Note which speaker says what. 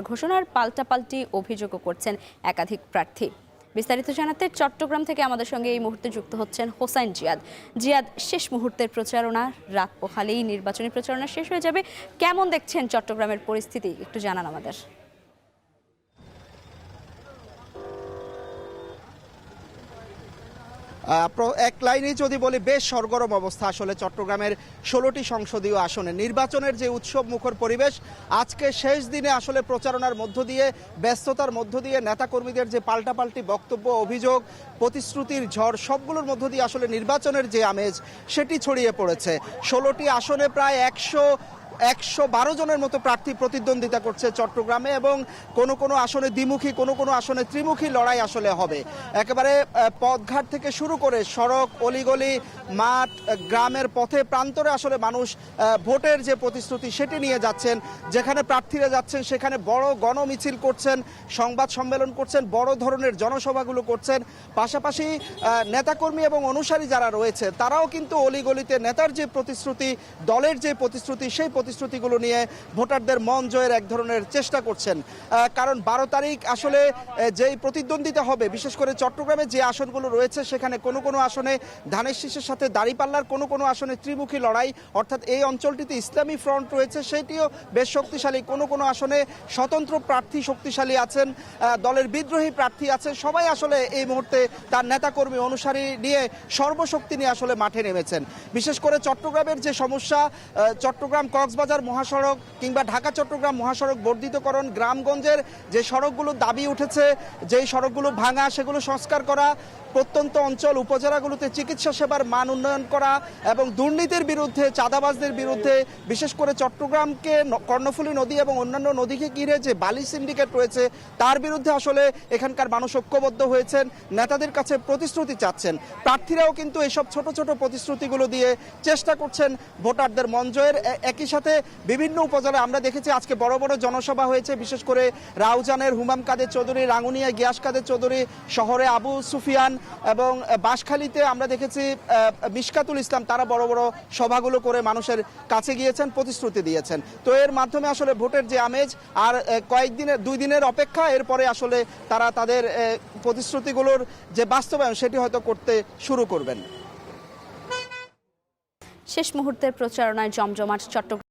Speaker 1: ঘোষণার পাল্টাপাল্টি অভিযোগও করছেন একাধিক প্রার্থী। বিস্তারিত জানাতে চট্টগ্রাম থেকে আমাদের সঙ্গে এই মুহূর্তে যুক্ত হচ্ছেন হোসাইন জিয়াদ। জিয়াদ, শেষ মুহূর্তের প্রচারণা, রাত পোহালেই নির্বাচনী প্রচারণা শেষ হয়ে যাবে, কেমন দেখছেন চট্টগ্রামের পরিস্থিতি একটু জানান আমাদের।
Speaker 2: এক লাইনে যদি বলি, বেশ সরগরম অবস্থা আসলে চট্টগ্রামের 16টি সংসদীয় আসনে নির্বাচনের যে উৎসব মুখর পরিবেশ। আজকে শেষ দিনে আসলে প্রচারণার মধ্য দিয়ে, ব্যস্ততার মধ্য দিয়ে নেতাকর্মীদের যে পাল্টাপাল্টি বক্তব্য, অভিযোগ, প্রতিশ্রুতির ঝড়, সবগুলোর মধ্য দিয়ে আসলে নির্বাচনের যে আমেজ সেটি ছড়িয়ে পড়েছে। 16টি আসনে প্রায় 112 জনের মতো প্রার্থী প্রতিদ্বন্দ্বিতা করছে চট্টগ্রামে, এবং কোনো আসনে দ্বিমুখী, কোনো আসনে ত্রিমুখী লড়াই আসলে হবে। একেবারে পথঘাট থেকে শুরু করে সড়ক, অলিগলি, মাঠ, গ্রামের পথে প্রান্তরে আসলে মানুষ ভোটের যে প্রতিশ্রুতি সেটি নিয়ে যাচ্ছেন। যেখানে প্রার্থীরা যাচ্ছেন সেখানে বড় গণমিছিল করছেন, সংবাদ সম্মেলন করছেন, বড় ধরনের জনসভাগুলো করছেন। পাশাপাশি নেতাকর্মী এবং অনুসারী যারা রয়েছে তারাও কিন্তু অলিগলিতে নেতার যে প্রতিশ্রুতি, দলের যে প্রতিশ্রুতি, সেই প্রতিশ্রুতিগুলো নিয়ে ভোটারদের মন জয়ের এক ধরনের চেষ্টা করছেন। কারণ 12 তারিখ আসলে যেই প্রতিদ্বন্দ্বিতা হবে, বিশেষ করে চট্টগ্রামে যে আসনগুলো রয়েছে সেখানে কোনো আসনে ধানের শীষের সাথে দাঁড়িপাল্লার, কোনো আসনে ত্রিমুখী লড়াই, অর্থাৎ এই অঞ্চলটিতে ইসলামী ফ্রন্ট রয়েছে সেটিও বেশ শক্তিশালী, কোনো আসনে স্বতন্ত্র প্রার্থী শক্তিশালী আছেন, দলের বিদ্রোহী প্রার্থী আছেন। সবাই আসলে এই মুহূর্তে তার নেতাকর্মী অনুসারী নিয়ে সর্বশক্তি নিয়ে আসলে মাঠে নেমেছেন। বিশেষ করে চট্টগ্রামের যে সমস্যা, চট্টগ্রাম কক্সবাজার মহাসড়ক কিংবা ঢাকা চট্টগ্রাম মহাসড়ক বর্ধিতকরণ, গ্রামগঞ্জের যে সড়কগুলো দাবি উঠেছে, যেই সড়কগুলো ভাঙা সেগুলো সংস্কার করা, প্রত্যন্ত অঞ্চল উপজেলাগুলোতে চিকিৎসা সেবার মান উন্নয়ন করা এবং দুর্নীতির বিরুদ্ধে, চাঁদাবাজদের বিরুদ্ধে, বিশেষ করে চট্টগ্রামকে কর্ণফুলী নদী এবং অন্যান্য নদীকে ঘিরে যে বালি সিন্ডিকেট রয়েছে তার বিরুদ্ধে আসলে এখানকার মানুষ ঐক্যবদ্ধ হয়েছেন, নেতাদের কাছে প্রতিশ্রুতি চাচ্ছেন। প্রার্থীরাও কিন্তু এইসব ছোট ছোট প্রতিশ্রুতিগুলো দিয়ে চেষ্টা করছেন ভোটারদের মন জয়ের। একই সাথে বিভিন্ন উপজেলায় আমরা দেখেছি আজকে বড় বড় জনসভা হয়েছে, বিশেষ করে রাউজানের হুমাম কাদের চৌধুরী, রাঙ্গুনিয়ায় গিয়াস কাদের চৌধুরী, শহরে আবু সুফিয়ান এবং বাঁশখালীতে আমরা দেখেছি মিশকাতুল ইসলাম, তারা বড় বড় সভাগুলো করে মানুষের কাছে গিয়েছেন, প্রতিশ্রুতি দিয়েছেন। তো এর মাধ্যমে আসলে ভোটের যে আমেজ, আর কয়েকদিনের 2 দিনের অপেক্ষা, এরপরে আসলে তারা তাদের প্রতিশ্রুতিগুলোর যে বাস্তবায়ন সেটি হয়তো করতে শুরু করবেন।
Speaker 1: শেষ মুহূর্তের প্রচারণায় জমজমাট চট্টগ্রাম।